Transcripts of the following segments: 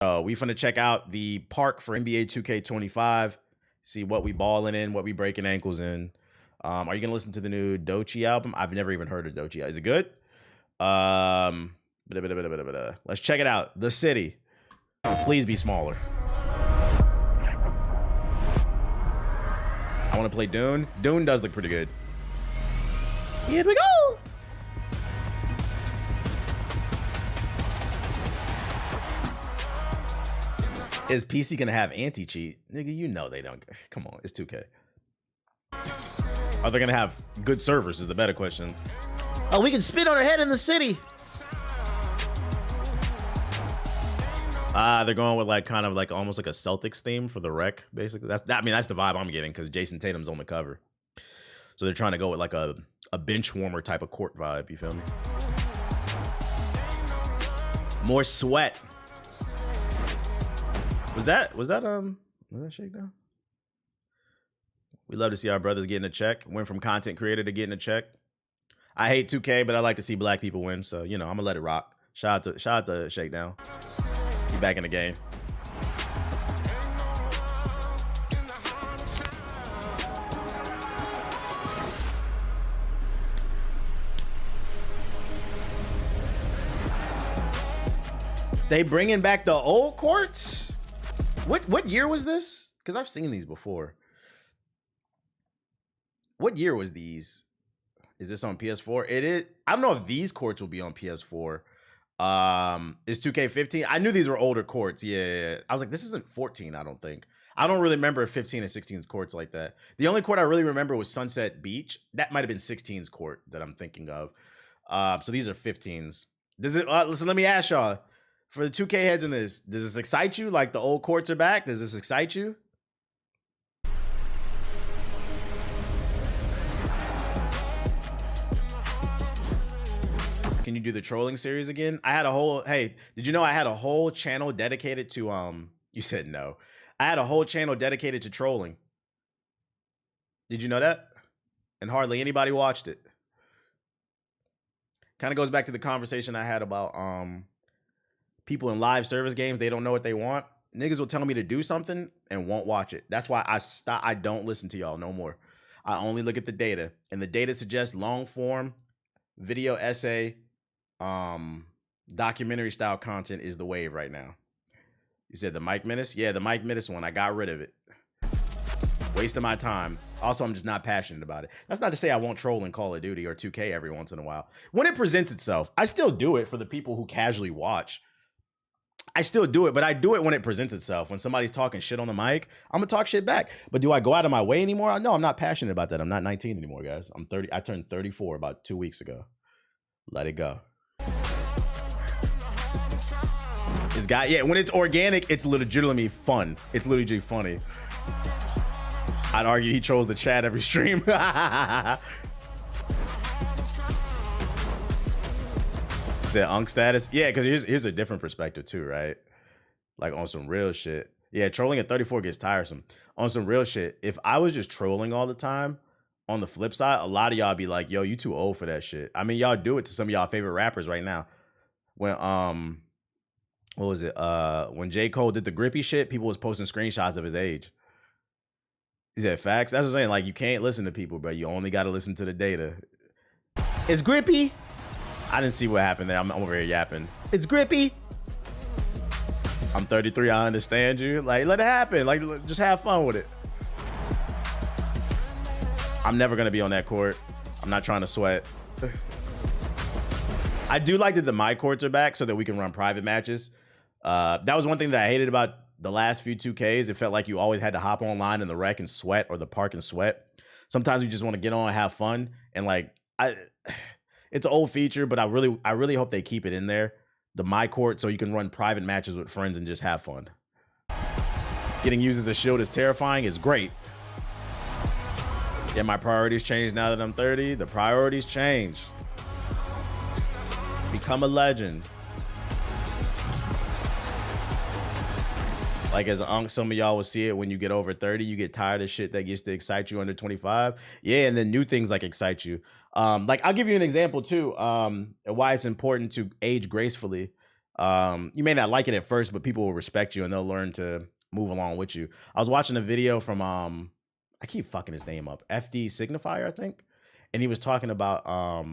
We finna check out the park for NBA 2K25. See what we balling in, what we breaking ankles in. Are you gonna listen to the new Doechii album? I've never even heard of Doechii. Is it good? Let's check it out. The City. Please be smaller. I want to play Dune. Dune does look pretty good. Here we go. Is PC gonna have anti-cheat? Nigga, you know they don't. Come on, it's 2K. Are they gonna have good servers is the better question. Oh, we can spit on our head in the city. They're going with like kind of like almost like a Celtics theme for the rec, basically. That's the vibe I'm getting because Jason Tatum's on the cover. So they're trying to go with like a bench warmer type of court vibe, you feel me? More sweat. Was that Shakedown? We love to see our brothers getting a check. Went from content creator to getting a check. I hate 2K, but I like to see black people win. So, you know, I'm gonna let it rock. Shout out to Shakedown. He back in the game. They bringing back the old courts? What year was this? Because I've seen these before. What year was these? Is this on PS4? It is. I don't know if these courts will be on PS4. Is 2K15? I knew these were older courts. Yeah. I was like, this isn't 14, I don't think. I don't really remember 15 and 16's courts like that. The only court I really remember was Sunset Beach. That might have been 16's court that I'm thinking of. So these are 15's. Does it? Listen, let me ask y'all. For the 2K heads in this, does this excite you? Like the old courts are back? Does this excite you? Can you do the trolling series again? I had a whole, hey, did you know I had a whole channel dedicated to, you said no. I had a whole channel dedicated to trolling. Did you know that? And hardly anybody watched it. Kind of goes back to the conversation I had about, people in live service games, they don't know what they want. Niggas will tell me to do something and won't watch it. That's why I don't listen to y'all no more. I only look at the data. And the data suggests long form, video essay, documentary style content is the wave right now. You said the Mike Menace? Yeah, the Mike Menace one. I got rid of it. Wasting my time. Also, I'm just not passionate about it. That's not to say I won't troll in Call of Duty or 2K every once in a while. When it presents itself, I still do it for the people who casually watch. I still do it, but I do it when it presents itself. When somebody's talking shit on the mic, I'm gonna talk shit back. But do I go out of my way anymore? No, I'm not passionate about that. I'm not 19 anymore, guys. I'm 30. I turned 34 about 2 weeks ago. Let it go. This guy, yeah, when it's organic, it's legitimately fun. It's literally funny. I'd argue he trolls the chat every stream. Said Unk status. Yeah, because here's a different perspective too, right? Like on some real shit. Yeah, trolling at 34 gets tiresome. On some real shit, if I was just trolling all the time, on the flip side, a lot of y'all be like, yo, you too old for that shit. I mean, y'all do it to some of y'all favorite rappers right now. When what was it? When J. Cole did the grippy shit, people was posting screenshots of his age. He said facts. That's what I'm saying. Like, you can't listen to people, bro. You only got to listen to the data. It's grippy. I didn't see what happened there. I'm over here yapping. It's grippy. I'm 33. I understand you. Like, let it happen. Like, just have fun with it. I'm never going to be on that court. I'm not trying to sweat. I do like that the my courts are back so that we can run private matches. That was one thing that I hated about the last few 2Ks. It felt like you always had to hop online in the rec and sweat or the park and sweat. Sometimes you just want to get on and have fun. And like, it's an old feature, but I really hope they keep it in there. The my court, so you can run private matches with friends and just have fun. Getting used as a shield is terrifying. It's great. Yeah, my priorities change now that I'm 30. The priorities change. Become a legend. Like as Unk, some of y'all will see it when you get over 30, you get tired of shit that gets to excite you under 25. Yeah, and then new things like excite you. Like I'll give you an example too. Why it's important to age gracefully. You may not like it at first, but people will respect you and they'll learn to move along with you. I was watching a video from I keep fucking his name up. FD Signifier, I think. And he was talking about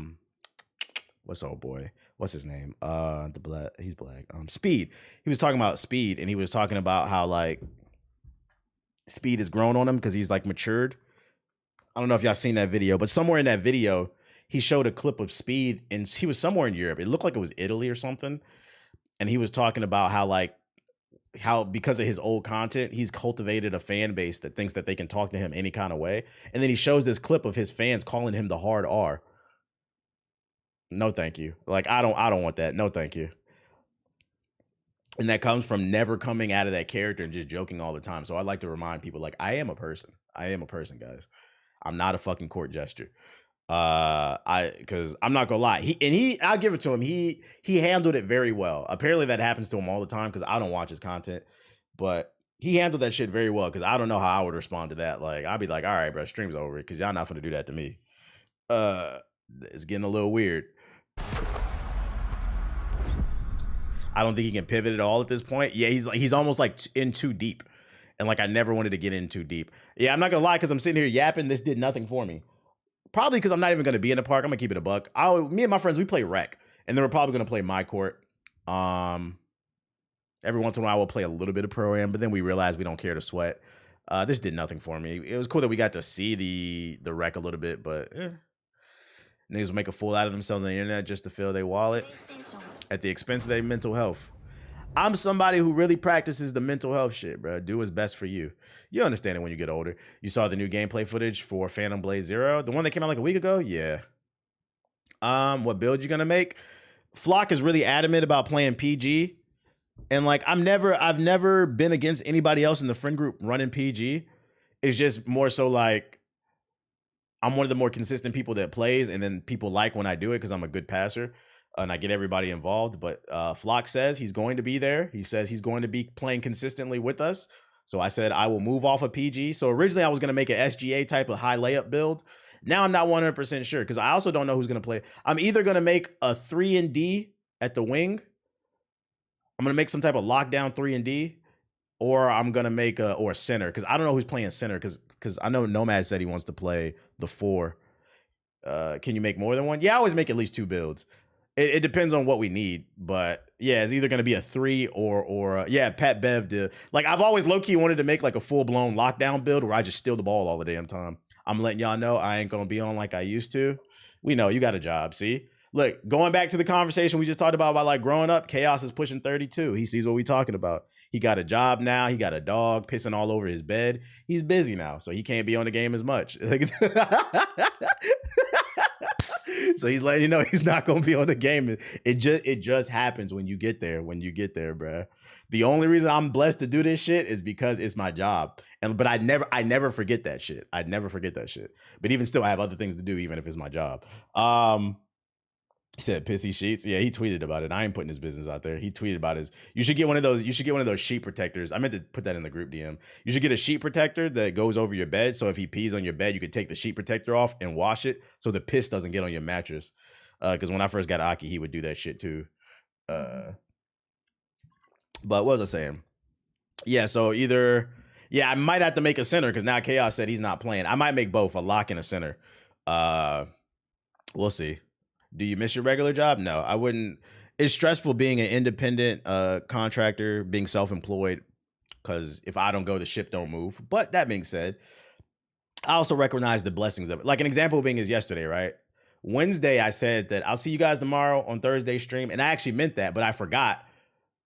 what's old boy? What's his name? The black, he's black. Speed. He was talking about Speed, and he was talking about how like Speed has grown on him because he's like matured. I don't know if y'all seen that video, but somewhere in that video, he showed a clip of Speed, and he was somewhere in Europe. It looked like it was Italy or something. And he was talking about how because of his old content, he's cultivated a fan base that thinks that they can talk to him any kind of way. And then he shows this clip of his fans calling him the hard R. No, thank you. Like, I don't want that. No, thank you. And that comes from never coming out of that character and just joking all the time. So I like to remind people, like, I am a person. I am a person, guys. I'm not a fucking court gesture. Because I'm not gonna lie, I'll give it to him. He handled it very well. Apparently that happens to him all the time because I don't watch his content, but he handled that shit very well because I don't know how I would respond to that. Like, I'd be like, all right, bro, stream's over because y'all not gonna do that to me. It's getting a little weird. I don't think he can pivot at all at this point. Yeah, he's almost like in too deep. And like, I never wanted to get in too deep. Yeah, I'm not gonna lie, because I'm sitting here yapping. This did nothing for me. Probably because I'm not even gonna be in the park. I'm gonna keep it a buck. Me and my friends, we play rec, and then we're probably gonna play my court. Every once in a while we'll play a little bit of pro-am, but then we realize we don't care to sweat. This did nothing for me. It was cool that we got to see the rec a little bit, but niggas make a fool out of themselves on the internet just to fill their wallet at the expense of their mental health. I'm somebody who really practices the mental health shit, bro. Do what's best for you. You understand it when you get older. You saw the new gameplay footage for Phantom Blade Zero, the one that came out like a week ago. Yeah. What build you gonna make? Flock is really adamant about playing PG, and like I've never been against anybody else in the friend group running PG. It's just more so like I'm one of the more consistent people that plays, and then people like when I do it because I'm a good passer and I get everybody involved. But Flock says he's going to be there. He says he's going to be playing consistently with us. So I said I will move off of PG. So originally I was going to make an SGA type of high layup build. Now I'm not 100% sure because I also don't know who's going to play. I'm either going to make a 3 and D at the wing. I'm going to make some type of lockdown 3 and D, or I'm going to make a center because I don't know who's playing center because I know Nomad said he wants to play the 4. Can you make more than one? Yeah, I always make at least 2 builds. It depends on what we need, but yeah, it's either going to be a 3 or yeah, Pat Bev did. Like, I've always low-key wanted to make like a full-blown lockdown build where I just steal the ball all the damn time. I'm letting y'all know I ain't going to be on like I used to. We know you got a job, see? Look, going back to the conversation we just talked about like growing up, Chaos is pushing 32. He sees what we talking about. He got a job now. He got a dog pissing all over his bed. He's busy now, so he can't be on the game as much. So he's letting you know he's not going to be on the game. It just happens when you get there, bruh. The only reason I'm blessed to do this shit is because it's my job. But I never forget that shit. I'd never forget that shit. But even still, I have other things to do, even if it's my job. He said pissy sheets. Yeah, he tweeted about it. I ain't putting his business out there. He tweeted about you should get one of those sheet protectors. I meant to put that in the group DM. You should get a sheet protector that goes over your bed. So if he pees on your bed, you could take the sheet protector off and wash it so the piss doesn't get on your mattress. Because when I first got Aki, he would do that shit too. But what was I saying? Yeah, so I might have to make a center because now Chaos said he's not playing. I might make both, a lock and a center. We'll see. Do you miss your regular job? No, I wouldn't. It's stressful being an independent contractor, being self-employed, because if I don't go, the ship don't move. But that being said, I also recognize the blessings of it. Like an example being is yesterday, right? Wednesday, I said that I'll see you guys tomorrow on Thursday stream. And I actually meant that, but I forgot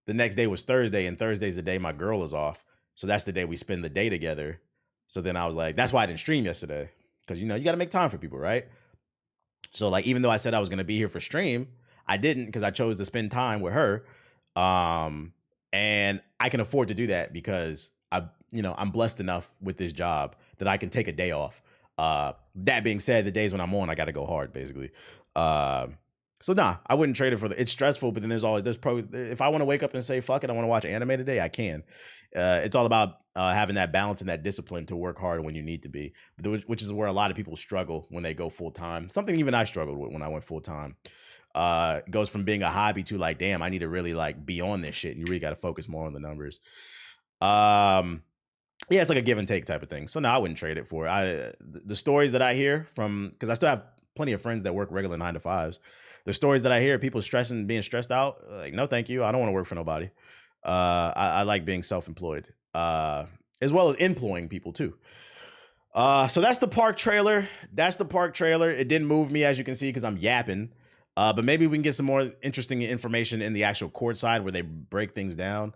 the next day was Thursday, and Thursday's the day my girl is off. So that's the day we spend the day together. So then I was like, that's why I didn't stream yesterday. Because, you got to make time for people, right? So like, even though I said I was going to be here for stream, I didn't because I chose to spend time with her. And I can afford to do that because I'm blessed enough with this job that I can take a day off. That being said, the days when I'm on, I got to go hard basically. So nah, I wouldn't trade it for it's stressful, but then if I want to wake up and say, fuck it, I want to watch anime today, I can. It's all about having that balance and that discipline to work hard when you need to be, which is where a lot of people struggle when they go full time. Something even I struggled with when I went full time. Goes from being a hobby to like, damn, I need to really like be on this shit. And you really got to focus more on the numbers. Yeah, it's like a give and take type of thing. So no, I wouldn't trade it for it. The stories that I hear from, because I still have plenty of friends that work regular 9 to 5s. The stories that I hear, people stressing, being stressed out, like, no, thank you. I don't want to work for nobody. I like being self-employed, as well as employing people too. So that's the park trailer. That's the park trailer. It didn't move me, as you can see, because I'm yapping. But maybe we can get some more interesting information in the actual court side where they break things down.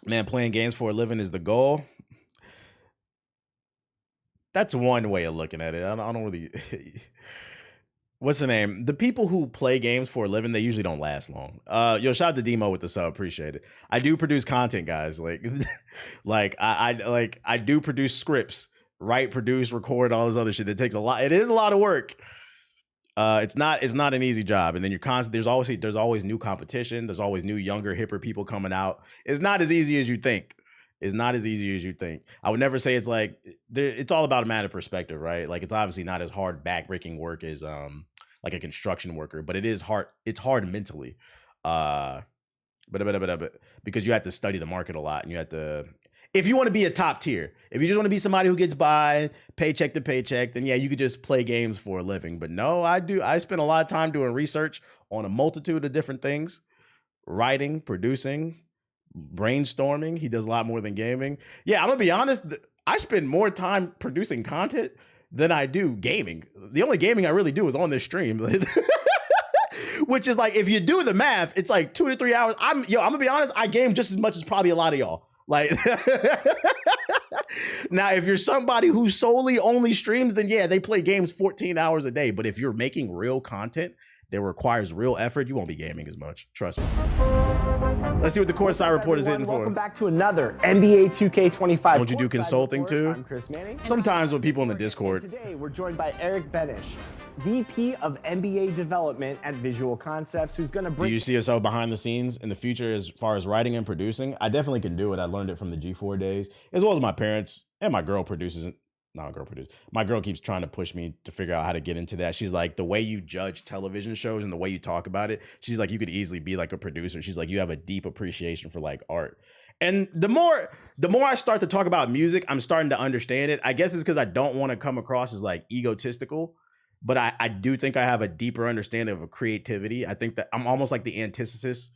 Man, playing games for a living is the goal. That's one way of looking at it. I don't really. What's the name? The people who play games for a living, they usually don't last long. Yo, shout out to Demo with the sub. Appreciate it. I do produce content, guys. Like, I do produce scripts, write, produce, record, all this other shit. It takes a lot. It is a lot of work. It's not an easy job. And then you're constant. There's always new competition. There's always new, younger, hipper people coming out. It's not as easy as you think. It's not as easy as you think. I would never say it's like, it's all about a matter of perspective, right? Like, it's obviously not as hard backbreaking work as like a construction worker, but it is hard. It's hard mentally, but because you have to study the market a lot, and you have to, if you want to be a top tier, if you just want to be somebody who gets by paycheck to paycheck, then yeah, you could just play games for a living. But no, I spend a lot of time doing research on a multitude of different things, writing, producing, brainstorming. He does a lot more than gaming. Yeah, I'm gonna be honest. I spend more time producing content than I do gaming. The only gaming I really do is on this stream. Which is like, if you do the math, it's like 2 to 3 hours. I'm gonna be honest, I game just as much as probably a lot of y'all. Like, now, if you're somebody who solely only streams, then yeah, they play games 14 hours a day. But if you're making real content that requires real effort, you won't be gaming as much. Trust me. Let's see what the courtside report is hitting for. Welcome back to another NBA 2K25. Don't you do consulting too? I'm Chris Manning. Sometimes when people in the Discord. Today we're joined by Eric Benish, VP of NBA Development at Visual Concepts, who's going to bring. Do you see yourself behind the scenes in the future as far as writing and producing? I definitely can do it. I learned it from the G4 days, as well as my parents, and my girl produces it. My girl keeps trying to push me to figure out how to get into that. She's like, the way you judge television shows and the way you talk about it, she's like, you could easily be like a producer. She's like, you have a deep appreciation for like art. And the more I start to talk about music, I'm starting to understand it. I guess it's because I don't want to come across as like egotistical, but I do think I have a deeper understanding of creativity. I think that I'm almost like the antithesis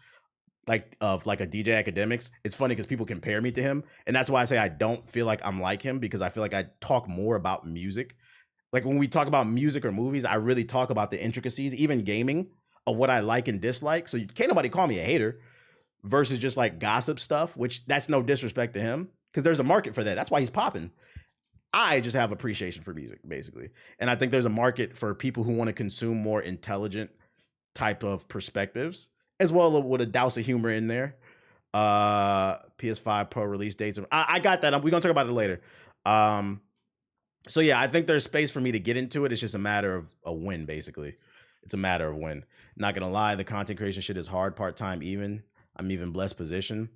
of like a DJ Academics. It's funny because people compare me to him, and that's why I say I don't feel like I'm like him, because I feel like I talk more about music. Like, when we talk about music or movies, I really talk about the intricacies, even gaming, of what I like and dislike. So can't nobody call me a hater, versus just like gossip stuff, which that's no disrespect to him, because there's a market for that. That's why he's popping. I just have appreciation for music, basically. And I think there's a market for people who want to consume more intelligent type of perspectives, as well with a douse of humor in there. PS5 Pro release dates. I got that. We're going to talk about it later. So yeah, I think there's space for me to get into it. It's just a matter of a win, basically. It's a matter of when. Not going to lie, the content creation shit is hard part-time even. I'm even blessed position.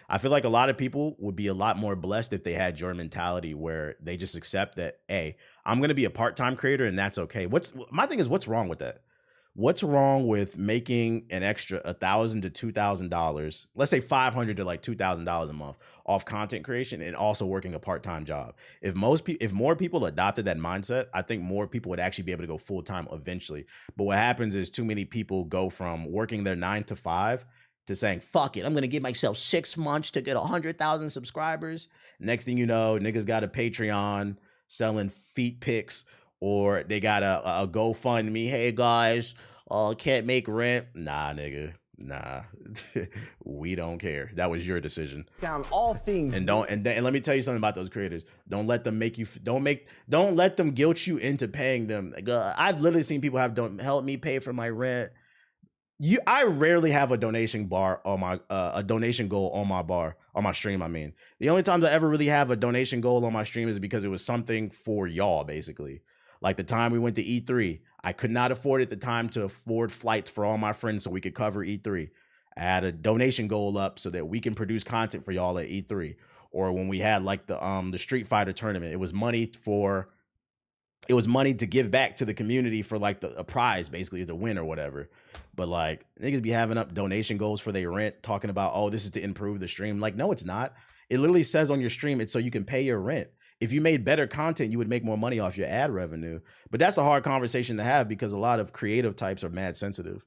I feel like a lot of people would be a lot more blessed if they had your mentality, where they just accept that, hey, I'm going to be a part-time creator and that's okay. My thing is, what's wrong with that? What's wrong with making an extra $1,000 to $2,000, let's say $500 to like $2,000 a month off content creation, and also working a part-time job? If more people adopted that mindset, I think more people would actually be able to go full-time eventually. But what happens is, too many people go from working their 9 to 5 to saying, fuck it, I'm going to give myself 6 months to get 100,000 subscribers. Next thing you know, niggas got a Patreon selling feet pics, or they got a GoFundMe. Hey guys, can't make rent. Nah, nigga. Nah. We don't care. That was your decision. Down all things. And let me tell you something about those creators. Don't let them don't let them guilt you into paying them. Like, I've literally seen people don't help me pay for my rent. I rarely have a donation bar on my a donation goal on my stream. I mean, the only times I ever really have a donation goal on my stream is because it was something for y'all, basically. Like the time we went to E3, I could not afford at the time to afford flights for all my friends so we could cover E3. I had a donation goal up so that we can produce content for y'all at E3. Or when we had like the Street Fighter tournament, it was money for it was money to give back to the community for like a prize, basically, to win or whatever. But like niggas be having up donation goals for their rent, talking about, oh, this is to improve the stream. Like, no, it's not. It literally says on your stream, it's so you can pay your rent. If you made better content, you would make more money off your ad revenue. But that's a hard conversation to have because a lot of creative types are mad sensitive.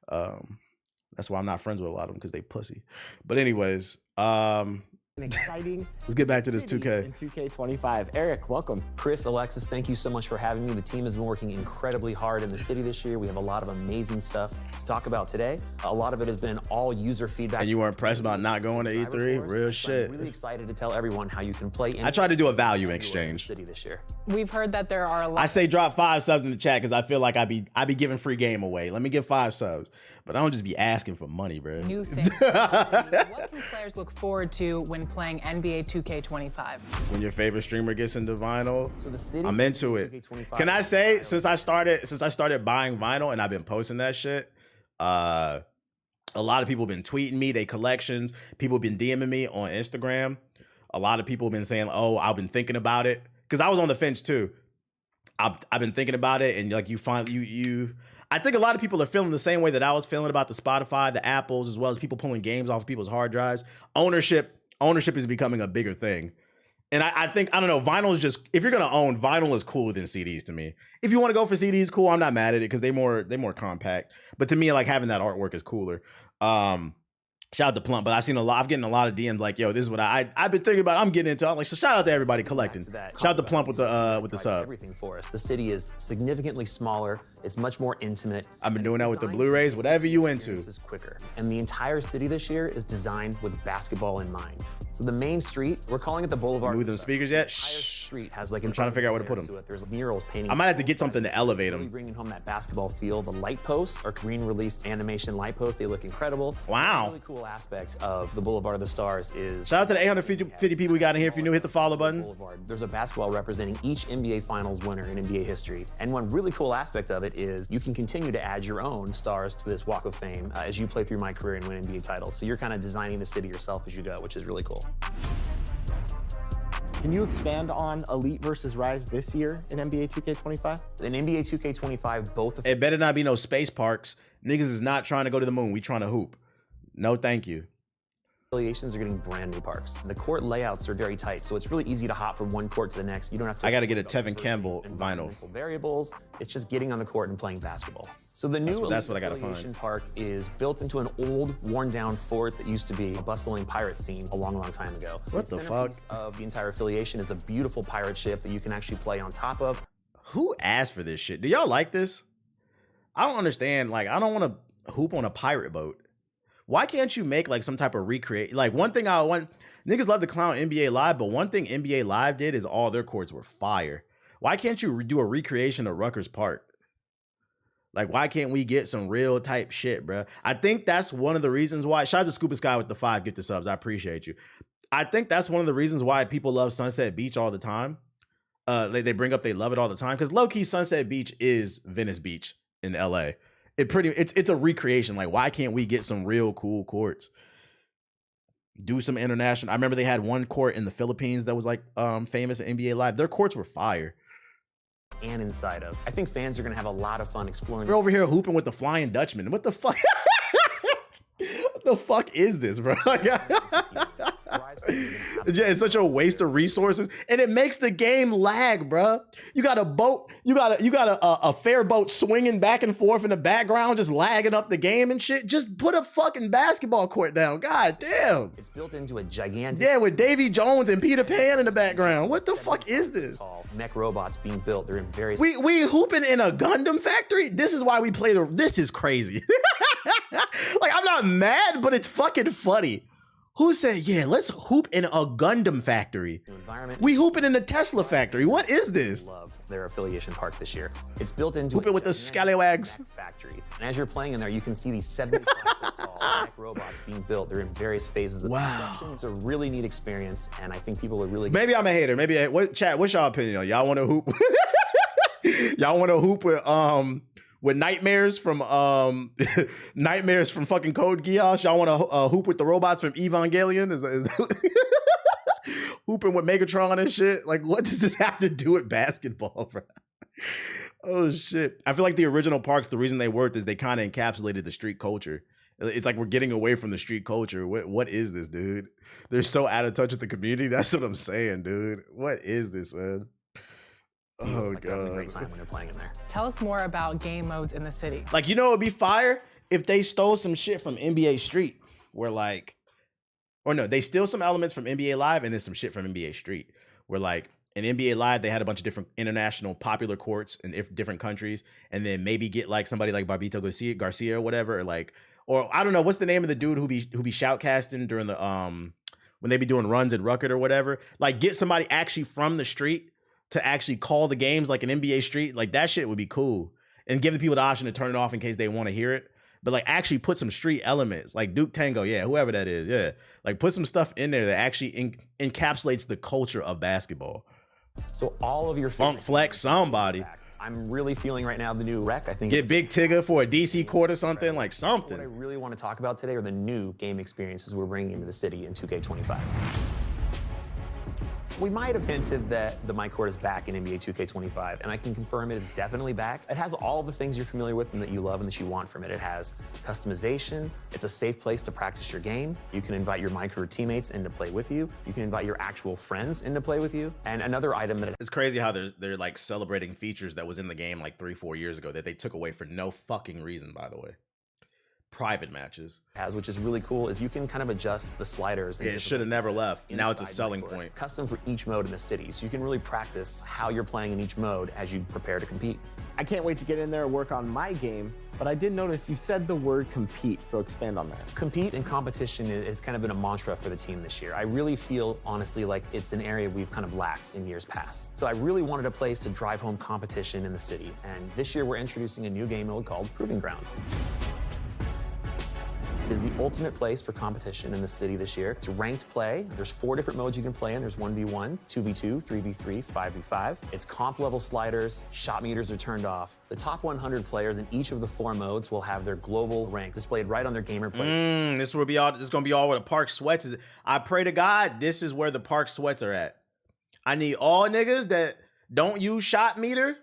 That's why I'm not friends with a lot of them, because they pussy. But anyways, An exciting let's get back to this city 2K. in 2K25. Eric, welcome. Chris, Alexis, thank you so much for having me. The team has been working incredibly hard in the city this year. We have a lot of amazing stuff to talk about today. A lot of it has been all user feedback. And you weren't pressed about not going to E3? Real shit. I'm really excited to tell everyone how you can play. I tried to do a value in the exchange. city this year. We've heard that there are a lot. I say drop 5 subs in the chat because I feel like I be giving free game away. Let me give 5 subs, but I don't just be asking for money, bro. New things. What can players look forward to when playing NBA 2K25? When your favorite streamer gets into vinyl, So the city. I'm into it. 2K25 Can I say, since I started buying vinyl and I've been posting that shit, a lot of people have been tweeting me they collections. People have been DMing me on Instagram. A lot of people have been saying, "Oh, I've been thinking about it," because I was on the fence too. I've been thinking about it, and like I think a lot of people are feeling the same way that I was feeling about the Spotify, the Apples, as well as people pulling games off of people's hard drives. Ownership is becoming a bigger thing. And I think, I don't know, vinyl is just, if you're gonna own, vinyl is cooler than CDs to me. If you want to go for CDs, cool, I'm not mad at it because they're more compact. But to me, like having that artwork is cooler. Shout out to Plump, but I'm getting a lot of DMs like, yo, this is what I've been thinking about. I'm getting into. I'm like, so shout out to everybody collecting. Shout out to Plump with the sub. Everything for us. The city is significantly smaller. It's much more intimate. I've been doing that with the Blu-rays, whatever you into. This is quicker. And the entire city this year is designed with basketball in mind. So the main street, we're calling it the Boulevard. Move them speakers yet? The entire street has like. I'm trying to figure out where to put them. There's murals painting. I might have to get something to elevate them. Really bringing home that basketball feel. The light posts are green release animation light posts. They look incredible. Wow. One really cool aspect of the Boulevard of the Stars is. Shout out to the 850 people we got in here. If you're new, hit the follow button. Boulevard. There's a basketball representing each NBA Finals winner in NBA history. And one really cool aspect of it is you can continue to add your own stars to this Walk of Fame as you play through my career and win NBA titles. So you're kind of designing the city yourself as you go, which is really cool. Can you expand on Elite versus Rise this year in NBA 2K25? In NBA 2K25, both of It better not be no space parks. Niggas is not trying to go to the moon. We trying to hoop. No, thank you. affiliations are getting brand new parks. The court layouts are very tight, so it's really easy to hop from one court to the next. You don't have to. I got to get a Tevin Campbell vinyl. Environmental variables. It's just getting on the court and playing basketball. So the new That's what I gotta Affiliation find. Park is built into an old, worn-down fort that used to be a bustling pirate scene a long, long time ago. What the fuck? Centerpiece of the entire affiliation is a beautiful pirate ship that you can actually play on top of. Who asked for this shit? Do y'all like this? I don't understand. Like, I don't want to hoop on a pirate boat. Why can't you make like some type of recreate? Like, one thing I want, niggas love to clown NBA Live, but one thing NBA Live did is all their courts were fire. Why can't you do a recreation of Rutgers Park? Like, why can't we get some real type shit, bro? I think that's one of the reasons why. Shout out to Scuba Sky with the 5 gift subs. I appreciate you. I think that's one of the reasons why people love Sunset Beach all the time. They bring up they love it all the time because low key Sunset Beach is Venice Beach in LA. It's a recreation. Like, why can't we get some real cool courts? Do some international. I remember they had one court in the Philippines that was like famous at NBA Live. Their courts were fire. And inside of. I think fans are going to have a lot of fun exploring. We're over here hooping with the Flying Dutchman. What the fuck? What the fuck is this, bro? Yeah, it's such a waste of resources, and it makes the game lag, bro. You got a boat, you got a fair boat swinging back and forth in the background, just lagging up the game and shit. Just put a fucking basketball court down. God damn. It's built into a gigantic. Yeah, with Davy Jones and Peter Pan in the background. What the fuck is this? Mech robots being built. They're in various. We hooping in a Gundam factory. This is why we play the. This is crazy. Like, I'm not mad, but it's fucking funny. Who said, yeah, let's hoop in a Gundam factory? Environment. We hooping in a Tesla factory. What is this? Love their affiliation park this year. It's built into Hooping with the scallywags. factory. And as you're playing in there, you can see these 75-foot tall mech robots being built. They're in various phases of construction. It's a really neat experience, and I think people are really. Maybe I'm a hater. Maybe chat. What's y'all opinion? Y'all want to hoop? Y'all want to hoop with nightmares from nightmares from fucking Code Geass? Y'all want to hoop with the robots from Evangelion? Is hooping with Megatron and shit? Like, what does this have to do with basketball, bro? Oh shit! I feel like the original parks, the reason they worked is they kind of encapsulated the street culture. It's like we're getting away from the street culture. What is this, dude? They're so out of touch with the community. That's what I'm saying, dude. What is this, man? Oh like they're having a great god! time when they're playing in there. Tell us more about game modes in the city. Like, you know, it'd be fire if they stole some shit from NBA Street, where like, or no, they steal some elements from NBA Live and then some shit from NBA Street, where like in NBA Live they had a bunch of different international popular courts in different countries, and then maybe get like somebody like Barbito Garcia or whatever, or like, or I don't know what's the name of the dude who be shoutcasting during the when they be doing runs at Rucket or whatever. Like, get somebody actually from the street to actually call the games like an NBA Street. Like, that shit would be cool, and give the people the option to turn it off in case they want to hear it. But like, actually put some street elements, like Duke Tango, yeah, whoever that is, yeah. Like, put some stuff in there that actually encapsulates the culture of basketball. So all of your Funk Flex somebody. I'm really feeling right now the new rec. I think Get Big Tigger for a DC court or something, like what I something. really want to talk about today are the new game experiences we're bringing into the city in 2K25. We might have hinted that the Mike Court is back in NBA 2K25, and I can confirm it is definitely back. It has all the things you're familiar with and that you love and that you want from it. It has customization. It's a safe place to practice your game. You can invite your Mike Court teammates in to play with you. You can invite your actual friends in to play with you. And another item that It's crazy how they're like celebrating features that was in the game like 3-4 years ago that they took away for no fucking reason, by the way. Private matches. has, which is really cool, is you can kind of adjust the sliders. Yeah, it should have never left. Now it's a selling point. Custom for each mode in the city, so you can really practice how you're playing in each mode as you prepare to compete. I can't wait to get in there and work on my game, but I did notice you said the word compete, so expand on that. Compete and competition has kind of been a mantra for the team this year. I really feel, honestly, like it's an area we've kind of lacked in years past. So I really wanted a place to drive home competition in the city, and this year we're introducing a new game mode called Proving Grounds. It is the ultimate place for competition in the city this year. It's ranked play. There's 4 different modes you can play in. There's 1v1, 2v2, 3v3, 5v5. It's comp level sliders. Shot meters are turned off. The top 100 players in each of the 4 modes will have their global rank displayed right on their gamer plate. This will be all. This is gonna be all where the park sweats is. I pray to God this is where the park sweats are at. I need all niggas that don't use shot meter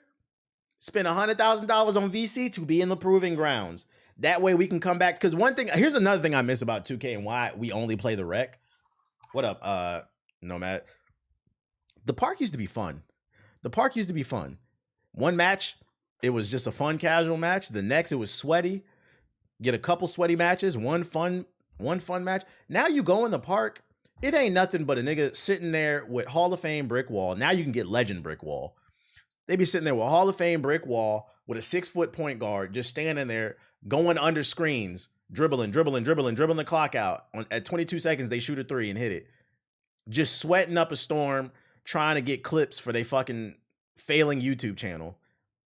spend $100,000 on VC to be in the Proving Grounds. That way we can come back. Because one thing, here's another thing I miss about 2K and why we only play the rec. What up, Nomad? The park used to be fun. The park used to be fun. One match, it was just a fun, casual match. The next, it was sweaty. Get a couple sweaty matches, one fun match. Now you go in the park, it ain't nothing but a nigga sitting there with Hall of Fame brick wall. Now you can get legend brick wall. They be sitting there with Hall of Fame brick wall with a 6-foot point guard, just standing there, going under screens, dribbling the clock out. At 22 seconds, they shoot a 3 and hit it. Just sweating up a storm, trying to get clips for they fucking failing YouTube channel.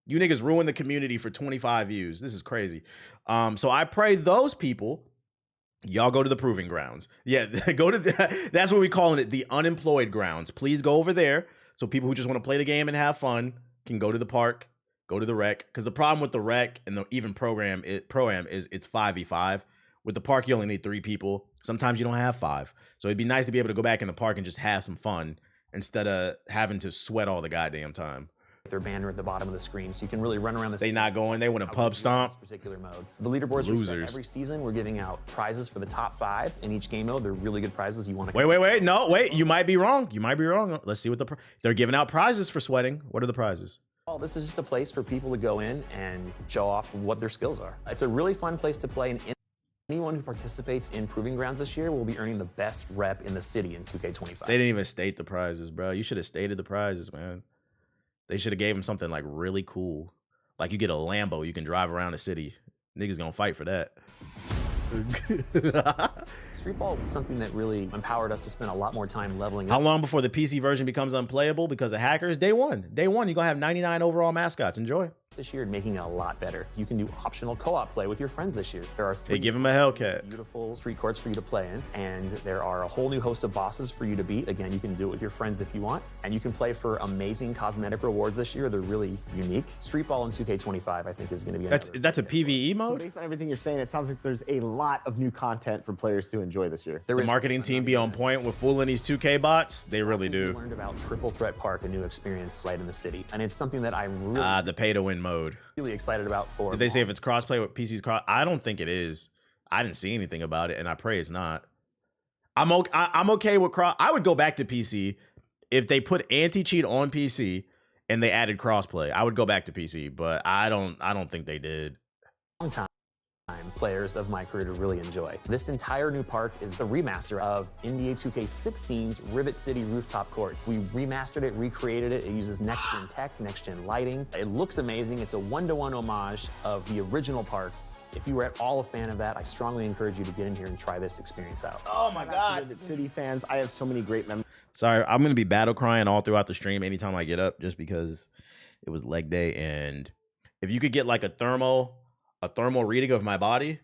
You niggas ruin the community for 25 views. This is crazy. So I pray those people, y'all go to the Proving Grounds. Yeah, go to that's what we calling it, the unemployed grounds. Please go over there so people who just want to play the game and have fun can go to the park, go to the rec. Because the problem with the rec and the even pro-am is it's 5v5. With the park, you only need 3 people. Sometimes you don't have 5. So it'd be nice to be able to go back in the park and just have some fun instead of having to sweat all the goddamn time. Their banner at the bottom of the screen, so you can really run around the They city. not going. They want a pub stomp. This particular mode. The leaderboards are set Losers. every season. We're giving out prizes for the top 5 in each game mode. They're really good prizes. You want to Wait. No, wait. You might be wrong. Let's see what they're giving out prizes for sweating. What are the prizes? This is just a place for people to go in and show off what their skills are. It's a really fun place to play, and anyone who participates in Proving Grounds this year will be earning the best rep in the city in 2K25. They didn't even state the prizes, bro. You should have stated the prizes, man. They should have gave them something like really cool. Like you get a Lambo, you can drive around the city. Niggas gonna fight for that. Street ball was something that really empowered us to spend a lot more time leveling How up. long before the PC version becomes unplayable because of hackers? Day one. Day one, you're gonna have 99 overall mascots. Enjoy. this year and making it a lot better. You can do optional co-op play with your friends this year. There are They 3 give him a Hellcat. beautiful street courts for you to play in, and there are a whole new host of bosses for you to beat. Again, you can do it with your friends if you want, and you can play for amazing cosmetic rewards this year. They're really unique. Street Ball in 2K25, I think, is going to be That's a PvE So mode. based on everything you're saying, it sounds like there's a lot of new content for players to enjoy this year. There The is- marketing team be on point with fooling these 2K bots. They really We do. learned about Triple Threat Park, a new experience right in the city, and it's something that I'm really, The pay to win mode. really excited about for. Did they say if it's crossplay with PC's cross? I don't think it is. I didn't see anything about it, and I pray it's not. I'm okay with cross. I would go back to PC if they put anti-cheat on PC and they added crossplay. I would go back to PC, but I don't think they did. long time players of my career to really enjoy. This entire new park is the remaster of NBA 2K16's Rivet City Rooftop Court. We remastered it, recreated it. It uses next-gen tech, next-gen lighting. It looks amazing. It's a one-to-one homage of the original park. If you were at all a fan of that, I strongly encourage you to get in here and try this experience out. Oh my Rivet City fans, I have so many great memories. Sorry, I'm gonna be battle crying all throughout the stream anytime I get up, just because it was leg day. And if you could get like a thermal reading of my body,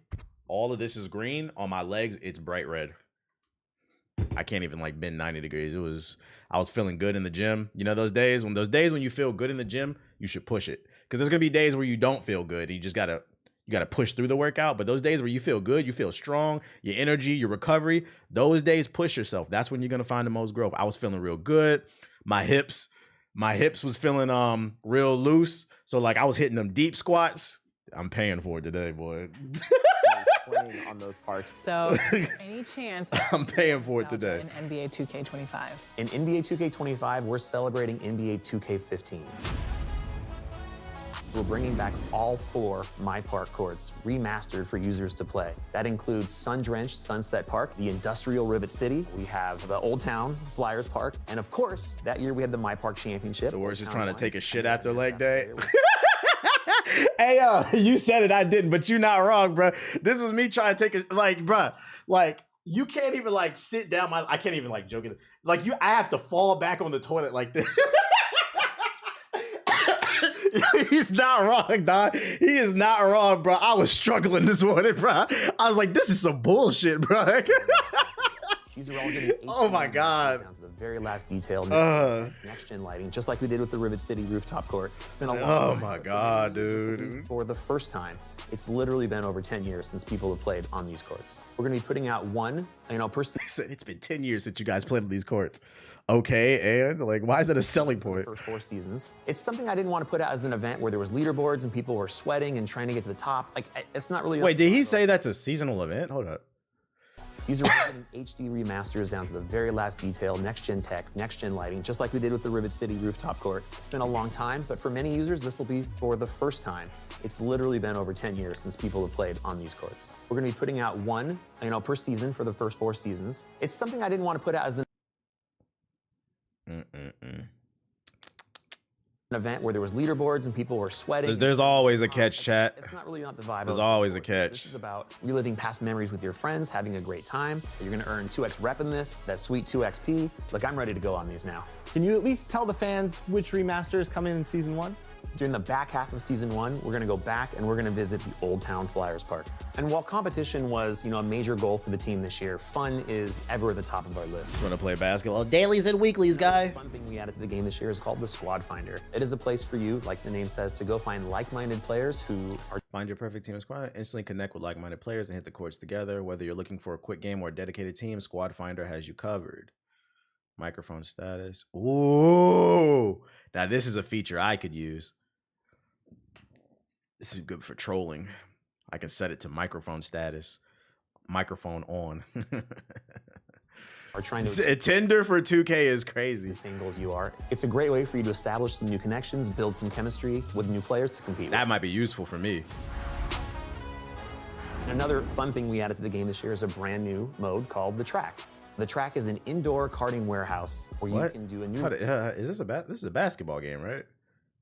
all of this is green. On my legs, it's bright red. I can't even like bend 90 degrees. I was feeling good in the gym. You know those days when you feel good in the gym, you should push it. Because there's gonna be days where you don't feel good. You just gotta push through the workout. But those days where you feel good, you feel strong, your energy, your recovery, those days push yourself. That's when you're gonna find the most growth. I was feeling real good. My hips was feeling real loose. So like I was hitting them deep squats. I'm paying for it today, boy. Playing on those parks. So, any chance I'm paying for it nostalgia today. in NBA 2K25? In NBA 2K25, we're celebrating NBA 2K15. We're bringing back all 4 My Park courts, remastered for users to play. That includes Sun-Drenched Sunset Park, the Industrial Rivet City. We have the Old Town Flyers Park, and of course, that year we had the My Park Championship. The worst is Old trying to Town take a won. shit after leg day. It was Hey, you said it, I didn't, but you're not wrong, bro. This was me trying to take a, like, bro, like, you can't even, like, sit down. I can't even, like, joke. Like, I have to fall back on the toilet like this. He's not wrong, dog. He is not wrong, bro. I was struggling this morning, bro. I was like, this is some bullshit, bro. These are all getting Oh my HD God. down to the very last detail. Uh. Next gen lighting, just like we did with the Rivet City Rooftop Court. It's been a long Oh time, my but God, this will be dude. For the first time, it's literally been over 10 years since people have played on these courts. We're going to be putting out one, per season. He said it's been 10 years since you guys played on these courts. Okay, and like, why is that a selling point? First 4 seasons. It's something I didn't want to put out as an event where there was leaderboards and people were sweating and trying to get to the top. Like, it's not really. Wait, did he say that's a seasonal event? Hold up. These are getting HD remasters down to the very last detail, next-gen tech, next-gen lighting, just like we did with the Rivet City Rooftop Court. It's been a long time, but for many users, this will be for the first time. It's literally been over 10 years since people have played on these courts. We're going to be putting out one, per season for the first 4 seasons. It's something I didn't want to put out as an event where there was leaderboards and people were sweating. So there's always a catch, chat. It's not really not the vibe. I There's was always going a for. catch. This is about reliving past memories with your friends, having a great time. You're going to earn 2x rep in this, that sweet 2XP. Look, I'm ready to go on these now. Can you at least tell the fans which remaster is coming in season 1? During the back half of season 1, we're going to go back and we're going to visit the Old Town Flyers Park. And while competition was, a major goal for the team this year, fun is ever at the top of our list. Want to play basketball? Dailies and weeklies, guy. The fun thing we added to the game this year is called the Squad Finder. It is a place for you, like the name says, to go find like-minded players who are Find your perfect team of squad. Instantly connect with like-minded players and hit the courts together. Whether you're looking for a quick game or a dedicated team, Squad Finder has you covered. Microphone status. Ooh, now this is a feature I could use. This is good for trolling. I can set it to microphone status. Microphone on. are trying to Tinder for 2K is crazy. the same goals you are. It's a great way for you to establish some new connections, build some chemistry with new players to compete with. That might be useful for me. And another fun thing we added to the game this year is a brand new mode called the Track. The Track is an indoor karting warehouse where you can do a new. Is this this is a basketball game, right?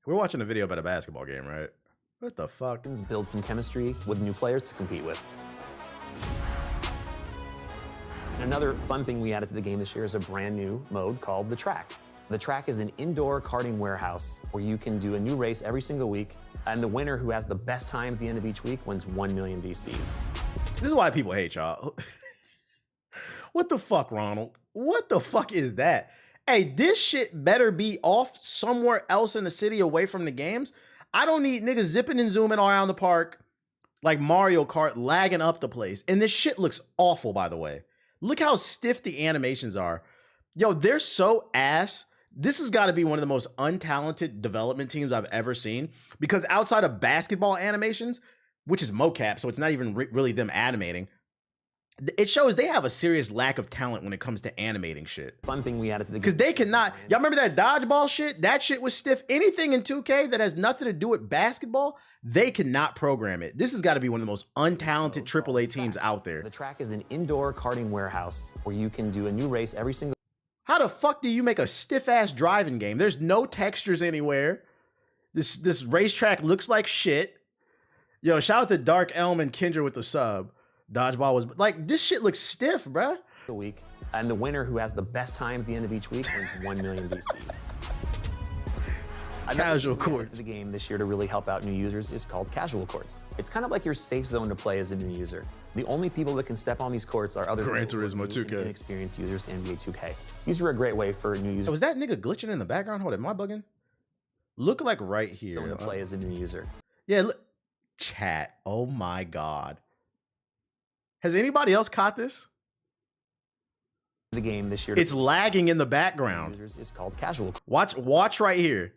We're watching a video about a basketball game, right? What the fuck? Build some chemistry with new players to compete with. And another fun thing we added to the game this year is a brand new mode called the Track. The track is an indoor karting warehouse where you can do a new race every single week, and the winner who has the best time at the end of each week wins 1 million VC. This is why people hate y'all. What the fuck, Ronald? What the fuck is that? Hey, this shit better be off somewhere else in the city away from the games. I don't need niggas zipping and zooming around the park like Mario Kart, lagging up the place. And this shit looks awful, by the way. Look how stiff the animations are. Yo, they're so ass. This has got to be one of the most untalented development teams I've ever seen, because outside of basketball animations, which is mocap, so it's not even really them animating, it shows they have a serious lack of talent when it comes to animating shit. Fun thing we added to the game. Because they cannot, y'all remember that dodgeball shit? That shit was stiff. Anything in 2K that has nothing to do with basketball, they cannot program it. This has got to be one of the most untalented AAA teams out there. The track is an indoor karting warehouse where you can do a new race every single. How the fuck do you make a stiff-ass driving game? There's no textures anywhere. This racetrack looks like shit. Yo, shout out to Dark Elm and Kendra with the sub. Dodgeball was like, this shit looks stiff, bruh. A week, and the winner who has the best time at the end of each week wins 1 million VC. Casual courts. courts. The game this year to really help out new users is called Casual Courts. It's kind of like your safe zone to play as a new user. The only people that can step on these courts are other Gran people who are Turismo new 2K. and inexperienced users to NBA 2K. These are a great way for new users Was that nigga glitching in the background? Hold on, am I bugging? Look like right here. to play as a new user. Yeah, look. Chat. Oh my God. Has anybody else caught this? The game this year to It's lagging in the background. users is called Casual Watch right here.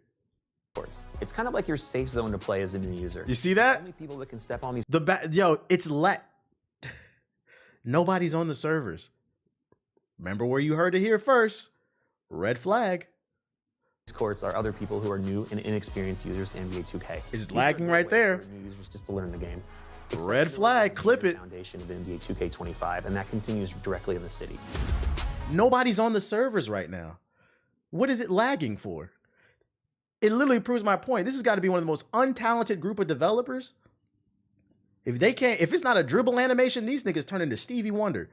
Courts. It's kind of like your safe zone to play as a new user. You see The that? only people that can step on these Yo, it's nobody's on the servers. Remember where you heard it here first. Red flag. courts are other people who are new and inexperienced users to NBA 2K. It's These are lagging a great right way there. for new users just to learn the game. Red flag, clip it. Foundation of NBA 2K25, and that continues directly in the city. Nobody's on the servers right now. What is it lagging for? It literally proves my point. This has got to be one of the most untalented group of developers. If it's not a dribble animation, these niggas turn into Stevie Wonder.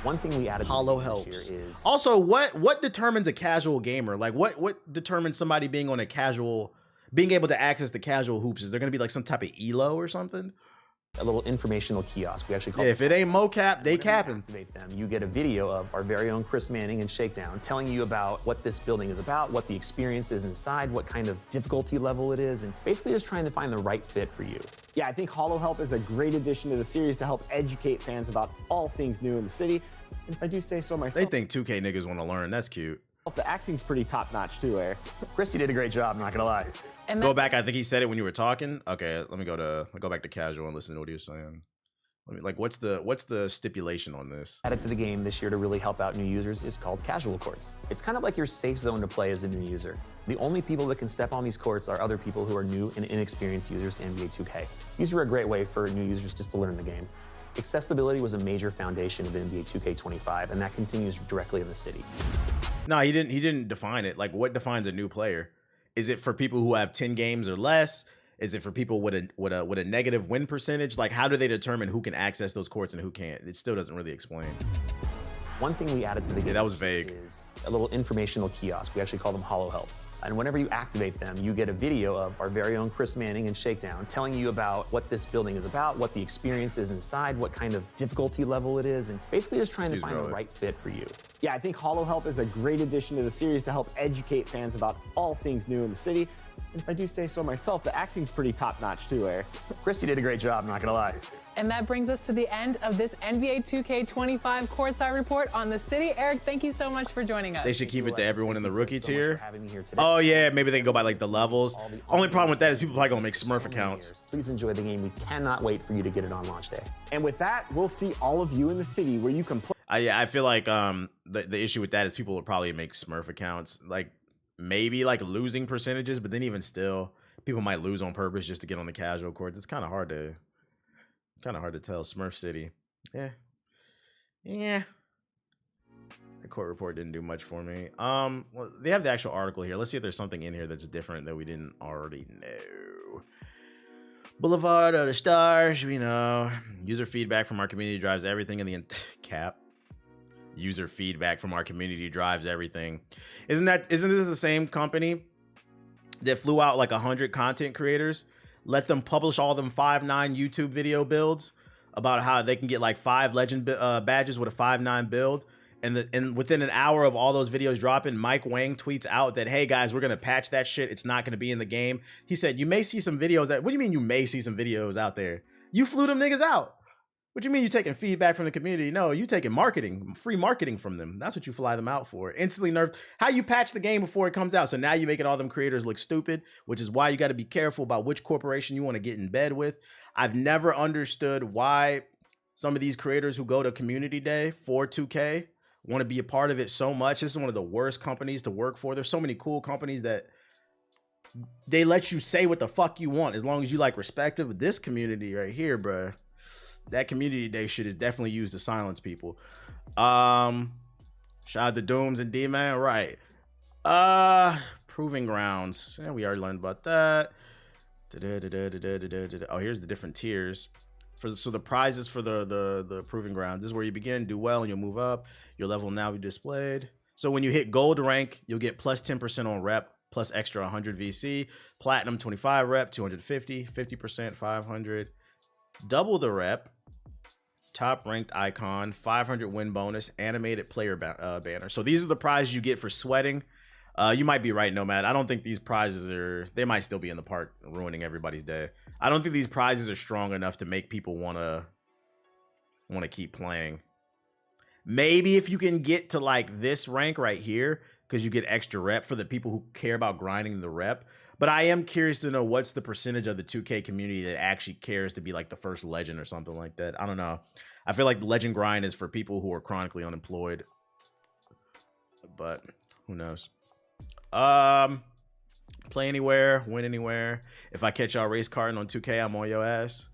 One thing we added Hollow to the game helps. this year is Also, what determines a casual gamer? Like what determines somebody being on a casual, being able to access the casual hoops? Is there gonna be like some type of elo or something? a little informational kiosk. We actually call Yeah, if it ain't mocap, they Whenever you capping. activate them, you get a video of our very own Chris Manning and Shakedown telling you about what this building is about, what the experience is inside, what kind of difficulty level it is, and basically just trying to find the right fit for you. Yeah, I think Hollow Help is a great addition to the series to help educate fans about all things new in the city. And if I do say so They myself, think 2K niggas want to learn. That's cute. the acting's pretty top-notch too, Eric. Chris, you did a great job, not gonna lie. And Go that- back. I think he said it when you were talking. Okay, let me go back to casual and listen to what he was saying. What's the stipulation on this? Added to the game this year to really help out new users is called Casual Courts. It's kind of like your safe zone to play as a new user. The only people that can step on these courts are other people who are new and inexperienced users to NBA 2K. These are a great way for new users just to learn the game. Accessibility was a major foundation of NBA 2K25, and that continues directly in the city. No, he didn't define it. Like, what defines a new player? Is it for people who have 10 games or less? Is it for people with a negative win percentage? Like, how do they determine who can access those courts and who can't? It still doesn't really explain. One thing we added to the game that was vague. is a little informational kiosk. We actually call them Hollow Helps. And whenever you activate them, you get a video of our very own Chris Manning and Shakedown telling you about what this building is about, what the experience is inside, what kind of difficulty level it is, and basically just trying to find the right fit for you. Yeah, I think Hollow Help is a great addition to the series to help educate fans about all things new in the city. And if I do say so myself, the acting's pretty top-notch too, Eric. Chris, you did a great job, not gonna lie. And that brings us to the end of this NBA 2K25 Courtside Report on the city. Eric, thank you so much for joining us. They should keep it to everyone in the rookie So much for tier. having me here today. Oh yeah, maybe they can go by like the levels. All the Only problem with that is awesome people probably gonna make so Smurf many accounts. years. Please enjoy the game. We cannot wait for you to get it on launch day. And with that, we'll see all of you in the city where you can play. Yeah, I feel like the issue with that is people will probably make Smurf accounts, like maybe like losing percentages, but then even still, people might lose on purpose just to get on the casual courts. It's kind of hard to tell. Smurf City, yeah. The court report didn't do much for me. Well, they have the actual article here. Let's see if there's something in here that's different that we didn't already know. Boulevard of the Stars, we know. User feedback from our community drives everything in the cap. user feedback from our community drives everything. Isn't this the same company that flew out like 100 content creators, let them publish all them 5.9 YouTube video builds about how they can get like 5 legend badges with a 5.9 build? And within an hour of all those videos dropping, Mike Wang tweets out that, hey guys, we're gonna patch that shit. It's not gonna be in the game. He said, you may see some videos what do you mean you may see some videos out there? You flew them niggas out. What do you mean you taking feedback from the community? No, you taking marketing, free marketing from them. That's what you fly them out for. Instantly nerfed. How you patch the game before it comes out. So now you're making all them creators look stupid, which is why you got to be careful about which corporation you want to get in bed with. I've never understood why some of these creators who go to community day for 2K want to be a part of it so much. This is one of the worst companies to work for. There's so many cool companies that they let you say what the fuck you want as long as you like respect it. With this community right here, bruh, that community day shit is definitely used to silence people. Shout out to Dooms and D-Man, right? Proving Grounds. Yeah, we already learned about that. Oh, here's the different tiers. So the prizes for the Proving Grounds. This is where you begin, do well, and you'll move up. Your level will now be displayed. So when you hit gold rank, you'll get plus 10% on rep, plus extra 100 VC. Platinum 25 rep, 250, 50%, 500. Double the rep. Top ranked icon, 500 win bonus, animated player banner. So these are the prizes you get for sweating. You might be right, Nomad. I don't think these prizes they might still be in the park ruining everybody's day. I don't think these prizes are strong enough to make people want to keep playing. Maybe if you can get to like this rank right here, because you get extra rep for the people who care about grinding the rep. But I am curious to know what's the percentage of the 2K community that actually cares to be like the first legend or something like that. I don't know. I feel like the legend grind is for people who are chronically unemployed. But who knows? Play anywhere, win anywhere. If I catch y'all race karting on 2K, I'm on your ass.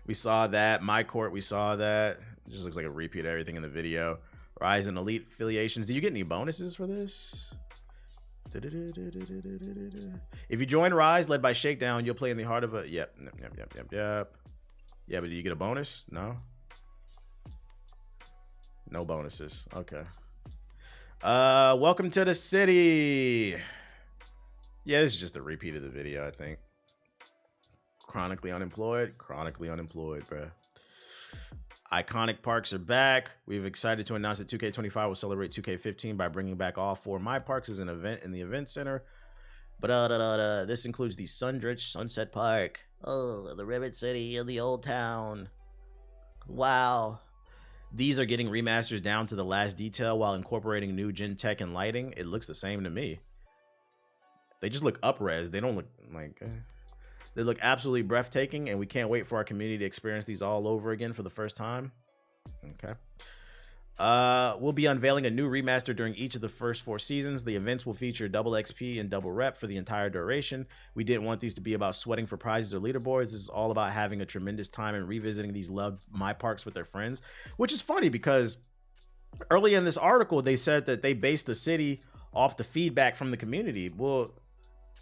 We saw that. My court, we saw that. It just looks like a repeat of everything in the video. Rise and Elite affiliations. Do you get any bonuses for this? If you join Rise, led by Shakedown, you'll play in the heart of a... Yep. Yeah, but do you get a bonus? No? No bonuses. Okay. Welcome to the city. Yeah, this is just a repeat of the video, I think. Chronically unemployed, bruh. Iconic parks are back. We've excited to announce that 2K25 will celebrate 2K15 by bringing back all 4 My Parks as an event in the event center. But this includes the Sundrich Sunset Park, the Rivet City, and the Old Town. Wow. These are getting remasters down to the last detail while incorporating new gen tech and lighting. It looks the same to me. They just look up-res. They don't look like... They look absolutely breathtaking, and we can't wait for our community to experience these all over again for the first time. Okay. We'll be unveiling a new remaster during each of the first 4 seasons. The events will feature double XP and double rep for the entire duration. We didn't want these to be about sweating for prizes or leaderboards. This is all about having a tremendous time and revisiting these loved My Parks with their friends, which is funny because early in this article, they said that they based the city off the feedback from the community. Well,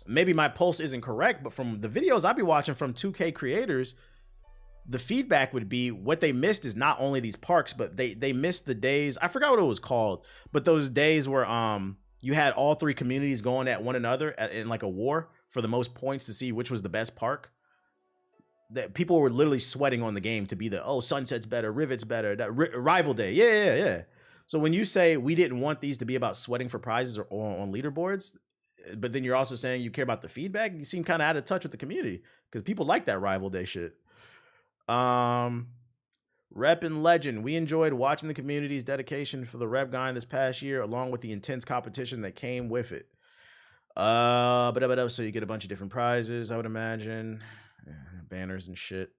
maybe my pulse isn't correct, but from the videos I'll be watching from 2K creators, the feedback would be what they missed is not only these parks, but they missed the days. I forgot what it was called, but those days where you had all 3 communities going at one another in like a war for the most points to see which was the best park. That people were literally sweating on the game to be the Sunset's better, Rivet's better, that rival day. Yeah. So when you say we didn't want these to be about sweating for prizes or on leaderboards, but then you're also saying you care about the feedback, you seem kind of out of touch with the community because people like that rival day shit. Rep and Legend. We enjoyed watching the community's dedication for the rep guide this past year, along with the intense competition that came with it. So you get a bunch of different prizes, I would imagine. Banners and shit.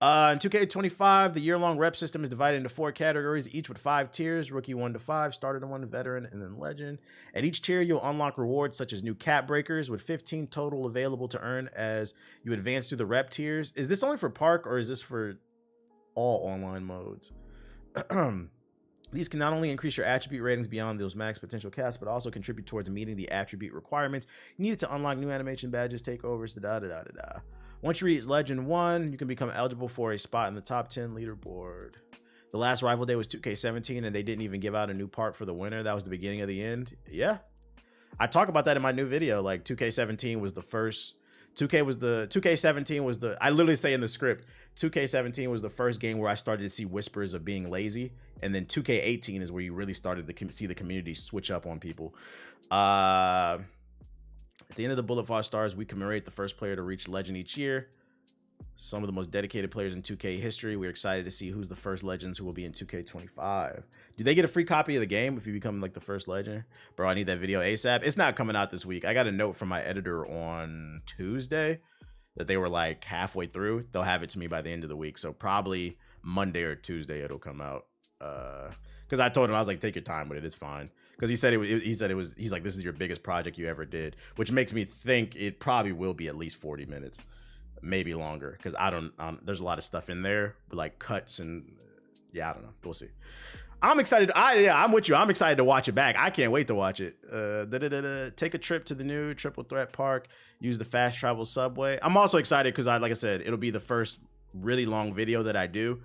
In 2K25, the year-long rep system is divided into 4 categories, each with 5 tiers: rookie 1 to 5, starter to 1, veteran, and then legend. At each tier, you'll unlock rewards such as new cap breakers, with 15 total available to earn as you advance through the rep tiers. Is this only for park, or is this for all online modes? These can not only increase your attribute ratings beyond those max potential caps, but also contribute towards meeting the attribute requirements needed to unlock new animation badges, takeovers, Once you reach Legend 1, you can become eligible for a spot in the top 10 leaderboard. The last rival day was 2K17, and they didn't even give out a new part for the winner. That was the beginning of the end. Yeah. I talk about that in my new video. Like 2K17 was the first. 2K17 was the, I literally say in the script, 2K17 was the first game where I started to see whispers of being lazy. And then 2K18 is where you really started to see the community switch up on people. At the end of the Bullet for Our Stars, we commemorate the first player to reach Legend each year. Some of the most dedicated players in 2K history. We're excited to see who's the first Legends who will be in 2K25. Do they get a free copy of the game if you become like the first Legend? Bro, I need that video ASAP. It's not coming out this week. I got a note from my editor on Tuesday that they were like halfway through. They'll have it to me by the end of the week. So probably Monday or Tuesday it'll come out. Because I told him, I was like, take your time with it. It's fine. Because he said he's like, this is your biggest project you ever did, which makes me think it probably will be at least 40 minutes. Maybe longer, because I don't there's a lot of stuff in there, but like cuts and yeah, I don't know. We'll see. I'm excited. I'm with you. I'm excited to watch it back. I can't wait to watch it. Take a trip to the new Triple Threat Park. Use the fast travel subway. I'm also excited because like I said, it'll be the first really long video that I do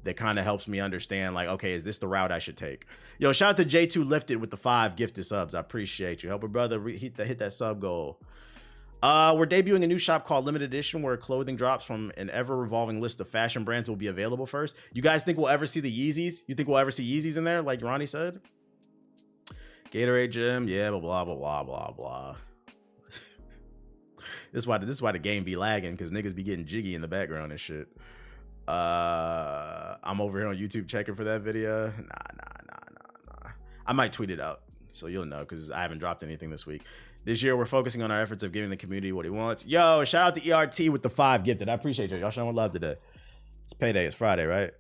that kind of helps me understand like, okay, is this the route I should take? Yo, shout out to J2 Lifted with the 5 gifted subs. I appreciate you. Help a brother hit that sub goal. We're debuting a new shop called Limited Edition where clothing drops from an ever-revolving list of fashion brands will be available first. You guys think we'll ever see the Yeezys? You think we'll ever see Yeezys in there, like Ronnie said? Gatorade Gym, yeah, blah, blah, blah, blah, blah. This is why the game be lagging, because niggas be getting jiggy in the background and shit. I'm over here on YouTube checking for that video. Nah. I might tweet it out, so you'll know, because I haven't dropped anything this week. This year, we're focusing on our efforts of giving the community what it wants. Yo, shout out to ERT with the 5 gifted. I appreciate you. Y'all showing love today. It's payday. It's Friday, right?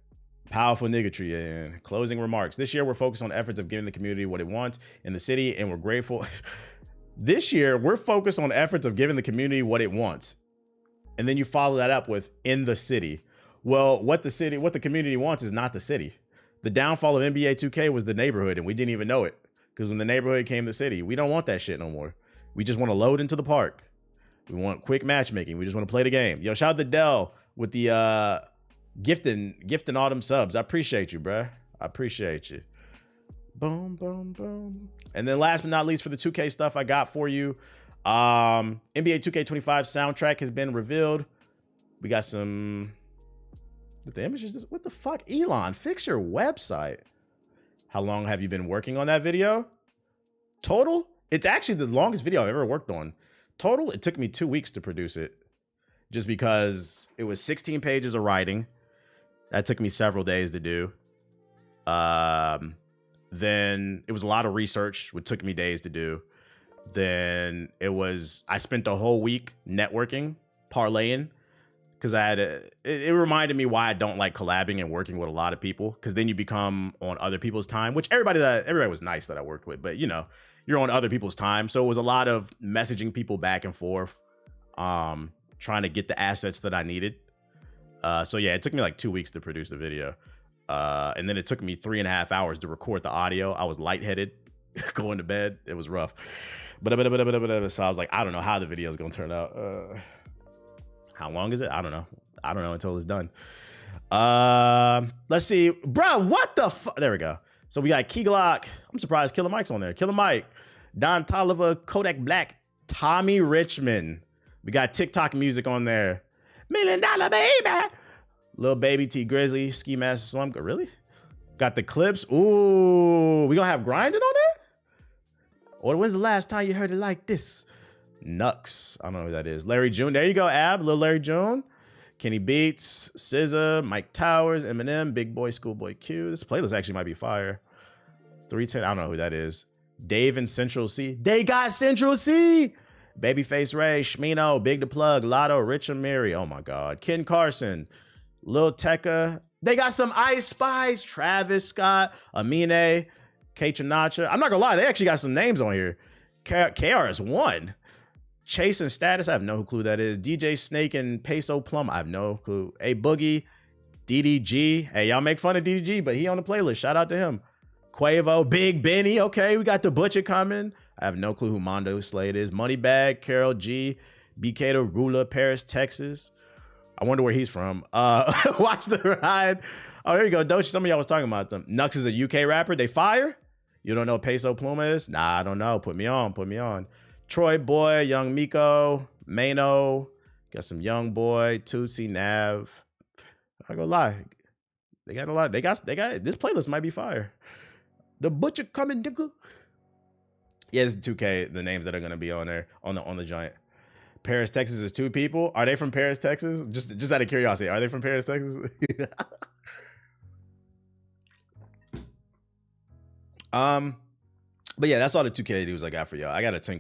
Powerful niggatry and closing remarks. This year, we're focused on efforts of giving the community what it wants in the city, and we're grateful. This year, we're focused on efforts of giving the community what it wants. And then you follow that up with in the city. Well, what the community wants is not the city. The downfall of NBA 2K was the neighborhood, and we didn't even know it. Because when the neighborhood came to the city, we don't want that shit no more. We just want to load into the park. We want quick matchmaking. We just want to play the game. Yo, shout out to Dell with the gifting all subs. I appreciate you, bruh. I appreciate you. Boom, boom, boom. And then last but not least, for the 2K stuff I got for you, NBA 2K25 soundtrack has been revealed. We got some... The images, what the fuck? Elon, fix your website. How long have you been working on that video? Total? It's actually the longest video I've ever worked on. Total, it took me 2 weeks to produce it. Just because it was 16 pages of writing. That took me several days to do. Then it was a lot of research, which took me days to do. Then I spent the whole week networking, parlaying. Because it reminded me why I don't like collabing and working with a lot of people. Because then you become on other people's time, which everybody was nice that I worked with, but you know, you're on other people's time. So it was a lot of messaging people back and forth, trying to get the assets that I needed. So yeah, it took me like 2 weeks to produce the video. And then it took me 3.5 hours to record the audio. I was lightheaded going to bed. It was rough. So I was like, I don't know how the video is going to turn out. How long is it? I don't know. I don't know until it's done. Let's see. Bro, what the fuck? There we go. So we got Key Glock. I'm surprised Killer Mike's on there. Killer Mike, Don Tolliver, Kodak Black, Tommy Richmond. We got TikTok music on there. $1 Million Baby. Lil Baby, T Grizzly, Ski Master Slum. Really? Got the clips. Ooh, we gonna have Grinding on there? Or when's the last time you heard it like this? Nux. I don't know who that is. Larry June. There you go, Ab. Lil Larry June. Kenny Beats, SZA, Mike Towers, Eminem, Big Boy, Schoolboy Q. This playlist actually might be fire. 310. I don't know who that is. Dave and Central C. They got Central C. Babyface Ray, Shmino, Big the Plug, Lotto, Rich Amiri. Oh my God. Ken Carson, Lil Tecca. They got some Ice Spice, Travis Scott, Amine, K Chinacha. I'm not gonna lie, they actually got some names on here. KRS-One. Chase and Status, I have no clue who that is. DJ Snake and Peso Plum, I have no clue. A Boogie, DDG. Hey, y'all make fun of DDG, but he on the playlist. Shout out to him. Quavo, Big Benny. Okay, we got the Butcher coming. I have no clue who Mondo Slade is. Moneybag, Carol G, BK the Ruler, Paris, Texas. I wonder where he's from. Watch the ride. Oh, there you go. Dochi, some of y'all was talking about them. Nux is a UK rapper. They fire? You don't know what Peso Pluma is? Nah, I don't know. Put me on. Put me on. Troy Boy, Young Miko, Mano. Got some Young Boy, Tootsie, Nav. I'm not gonna lie. They got a lot. They got this playlist might be fire. The Butcher coming, nigga. Yeah, this is 2K, the names that are gonna be on there on the giant. Paris, Texas is 2 people. Are they from Paris, Texas? Just out of curiosity, are they from Paris, Texas? But yeah, that's all the 2K dudes I got for y'all. I got a tinkle.